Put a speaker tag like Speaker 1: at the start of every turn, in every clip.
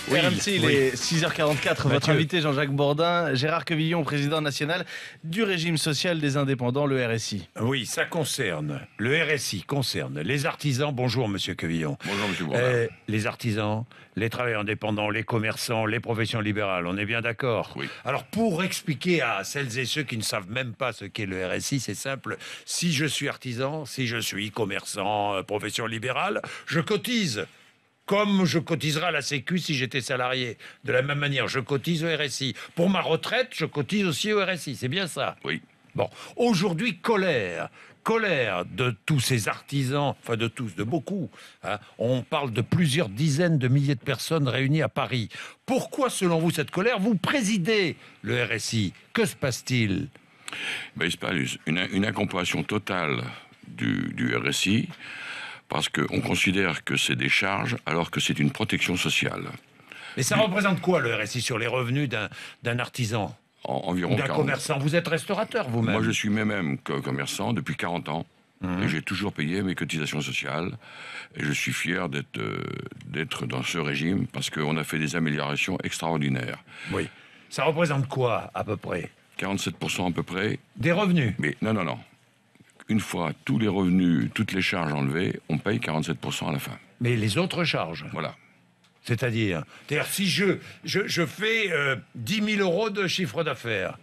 Speaker 1: Oui,
Speaker 2: RMC, il est 6h44. Votre invité, Jean-Jacques Bourdin, Gérard Quevillon, président national du régime social des indépendants, le RSI.
Speaker 1: Oui, ça concerne, le RSI concerne les artisans. Bonjour, monsieur Quevillon.
Speaker 3: Bonjour, monsieur Bourdin.
Speaker 1: Les artisans, les travailleurs indépendants, les commerçants, les professions libérales, on est bien d'accord?
Speaker 3: Oui.
Speaker 1: Alors, pour expliquer à celles et ceux qui ne savent même pas ce qu'est le RSI, c'est simple. Si je suis artisan, si je suis commerçant, profession libérale, je cotise. Comme je cotiserais à la Sécu si j'étais salarié. De la même manière, je cotise au RSI. Pour ma retraite, je cotise aussi au RSI. C'est bien ça?
Speaker 3: Oui.
Speaker 1: Bon, aujourd'hui, colère de tous ces artisans, enfin de tous, de beaucoup. Hein. On parle de plusieurs dizaines de milliers de personnes réunies à Paris. Pourquoi, selon vous, cette colère? Vous présidez le RSI. Que se passe-t-il?
Speaker 3: Il se passe une incompréhension totale du RSI, parce qu'on considère que c'est des charges alors que c'est une protection sociale.
Speaker 1: Mais ça représente quoi, le RSI, sur les revenus d'un artisan?
Speaker 3: Environ
Speaker 1: d'un
Speaker 3: 40.
Speaker 1: Commerçant? Vous êtes restaurateur, vous-même?
Speaker 3: Moi, je suis moi-même commerçant depuis 40 ans. Et j'ai toujours payé mes cotisations sociales. Et je suis fier d'être dans ce régime parce qu'on a fait des améliorations extraordinaires.
Speaker 1: Oui. Ça représente quoi, à peu près?
Speaker 3: 47% à peu près.
Speaker 1: Des revenus?
Speaker 3: Mais non. Une fois tous les revenus, toutes les charges enlevées, on paye 47% à la fin.
Speaker 1: Mais les autres charges?
Speaker 3: Voilà.
Speaker 1: C'est-à-dire si je fais 10 000 euros de chiffre d'affaires,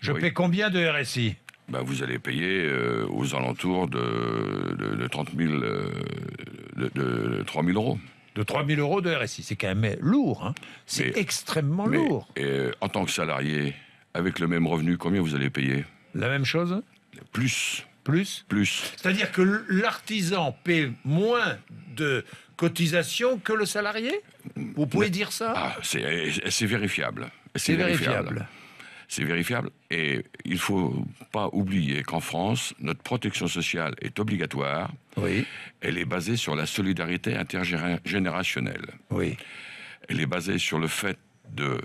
Speaker 1: je paie combien de RSI?
Speaker 3: Vous allez payer aux alentours de 30 000, de 3 000 euros.
Speaker 1: De 3 000 euros de RSI. C'est quand même lourd. Hein. C'est extrêmement lourd.
Speaker 3: Et en tant que salarié, avec le même revenu, combien vous allez payer?
Speaker 1: La même chose?
Speaker 3: Plus.
Speaker 1: C'est-à-dire que l'artisan paie moins de cotisations que le salarié? Vous pouvez dire ça?
Speaker 3: C'est vérifiable.
Speaker 1: C'est vérifiable.
Speaker 3: C'est vérifiable. Et il ne faut pas oublier qu'en France, notre protection sociale est obligatoire.
Speaker 1: Oui.
Speaker 3: Elle est basée sur la solidarité intergénérationnelle.
Speaker 1: Oui.
Speaker 3: Elle est basée sur le fait de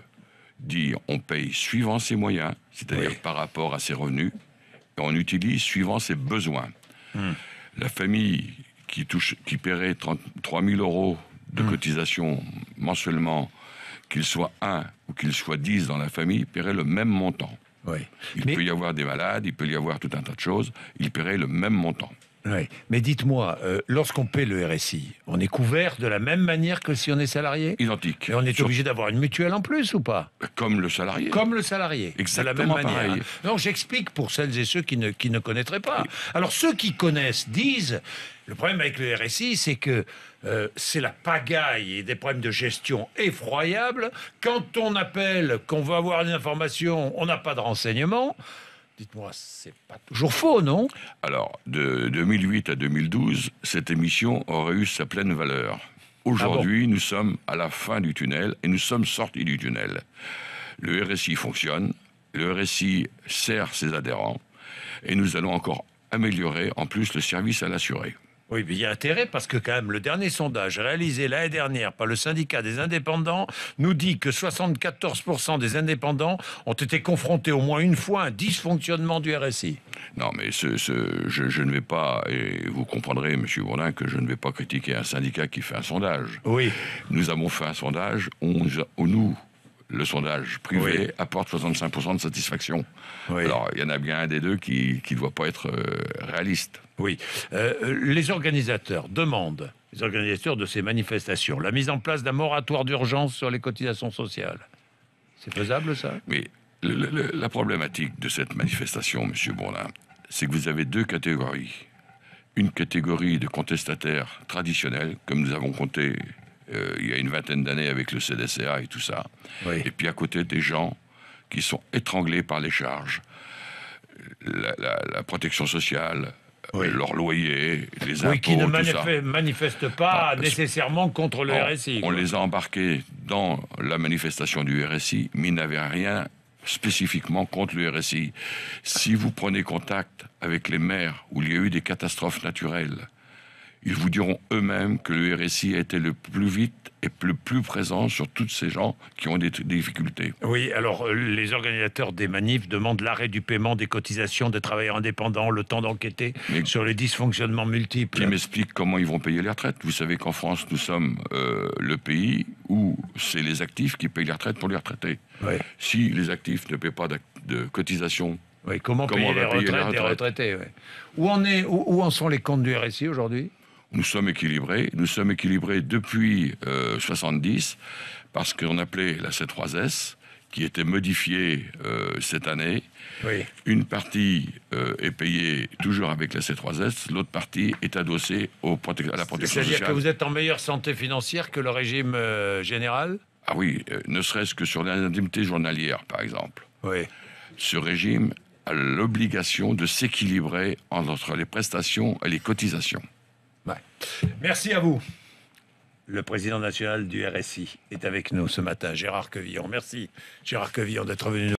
Speaker 3: dire on paye suivant ses moyens, c'est-à-dire par rapport à ses revenus, et on utilise suivant ses besoins. La famille qui paierait 3 000 euros de cotisation mensuellement, qu'il soit 1 ou qu'il soit 10 dans la famille, paierait le même montant.
Speaker 1: Oui.
Speaker 3: Il peut y avoir des malades, il peut y avoir tout un tas de choses, il paierait le même montant.
Speaker 1: Oui. Mais dites-moi, lorsqu'on paie le RSI, on est couvert de la même manière que si on est salarié?
Speaker 3: Identique.
Speaker 1: Et on est obligé d'avoir une mutuelle en plus ou pas?
Speaker 3: Comme le salarié.
Speaker 1: Comme le salarié.
Speaker 3: Exactement
Speaker 1: de la même manière.
Speaker 3: pareil.
Speaker 1: Non, j'explique pour celles et ceux qui ne connaîtraient pas. Alors, ceux qui connaissent disent, le problème avec le RSI, c'est que c'est la pagaille et des problèmes de gestion effroyables. Quand on appelle, qu'on veut avoir une information, on n'a pas de renseignements. Dites-moi, c'est pas toujours faux, non?
Speaker 3: Alors, de 2008 à 2012, cette émission aurait eu sa pleine valeur. Aujourd'hui, nous sommes à la fin du tunnel et nous sommes sortis du tunnel. Le RSI fonctionne, le RSI sert ses adhérents et nous allons encore améliorer en plus le service à l'assuré.
Speaker 1: Oui, mais il y a intérêt parce que quand même le dernier sondage réalisé l'année dernière par le syndicat des indépendants nous dit que 74% des indépendants ont été confrontés au moins une fois à un dysfonctionnement du RSI.
Speaker 3: Non, mais je ne vais pas, et vous comprendrez, M. Bourdin, que je ne vais pas critiquer un syndicat qui fait un sondage.
Speaker 1: Oui.
Speaker 3: Nous avons fait un sondage où nous, le sondage privé, apporte 65% de satisfaction.
Speaker 1: Oui.
Speaker 3: Alors, il y en a bien un des deux qui ne doit pas être réaliste.
Speaker 1: Oui. Les organisateurs demandent, les organisateurs de ces manifestations, la mise en place d'un moratoire d'urgence sur les cotisations sociales. C'est faisable, ça?
Speaker 3: Mais la problématique de cette manifestation, M. Bourdin, c'est que vous avez deux catégories. Une catégorie de contestataires traditionnels, comme nous avons compté il y a une vingtaine d'années avec le CDCA et tout ça.
Speaker 1: Oui.
Speaker 3: Et puis à côté, des gens qui sont étranglés par les charges, la protection sociale, leur loyer, les impôts,
Speaker 1: qui ne
Speaker 3: tout ça.
Speaker 1: manifestent pas nécessairement contre le RSI.
Speaker 3: On les a embarqués dans la manifestation du RSI, mais ils n'avaient rien spécifiquement contre le RSI. Si vous prenez contact avec les maires où il y a eu des catastrophes naturelles, ils vous diront eux-mêmes que le RSI a été le plus vite et le plus présent sur tous ces gens qui ont des difficultés.
Speaker 1: Oui, alors les organisateurs des manifs demandent l'arrêt du paiement des cotisations des travailleurs indépendants, le temps d'enquêter sur les dysfonctionnements multiples.
Speaker 3: Qui m'explique comment ils vont payer les retraites. Vous savez qu'en France, nous sommes le pays où c'est les actifs qui payent les retraites pour les retraités.
Speaker 1: Oui.
Speaker 3: Si les actifs ne paient pas de cotisation,
Speaker 1: Oui, comment payer
Speaker 3: on
Speaker 1: les
Speaker 3: va payer
Speaker 1: retraites
Speaker 3: les
Speaker 1: des
Speaker 3: retraites
Speaker 1: retraités où en sont les comptes du RSI aujourd'hui?
Speaker 3: nous sommes équilibrés. Nous sommes équilibrés depuis 70 parce qu'on appelait la C3S, qui était modifiée cette année.
Speaker 1: Oui.
Speaker 3: Une partie est payée toujours avec la C3S, l'autre partie est adossée à la protection
Speaker 1: C'est-à-dire
Speaker 3: sociale.
Speaker 1: que vous êtes en meilleure santé financière que le régime général?
Speaker 3: Ah oui, ne serait-ce que sur les indemnités journalières, par exemple.
Speaker 1: Oui.
Speaker 3: Ce régime a l'obligation de s'équilibrer entre les prestations et les cotisations.
Speaker 1: Ouais. Merci à vous. Le président national du RSI est avec nous ce matin, Gérard Quevillon. Merci, Gérard Quevillon, d'être venu.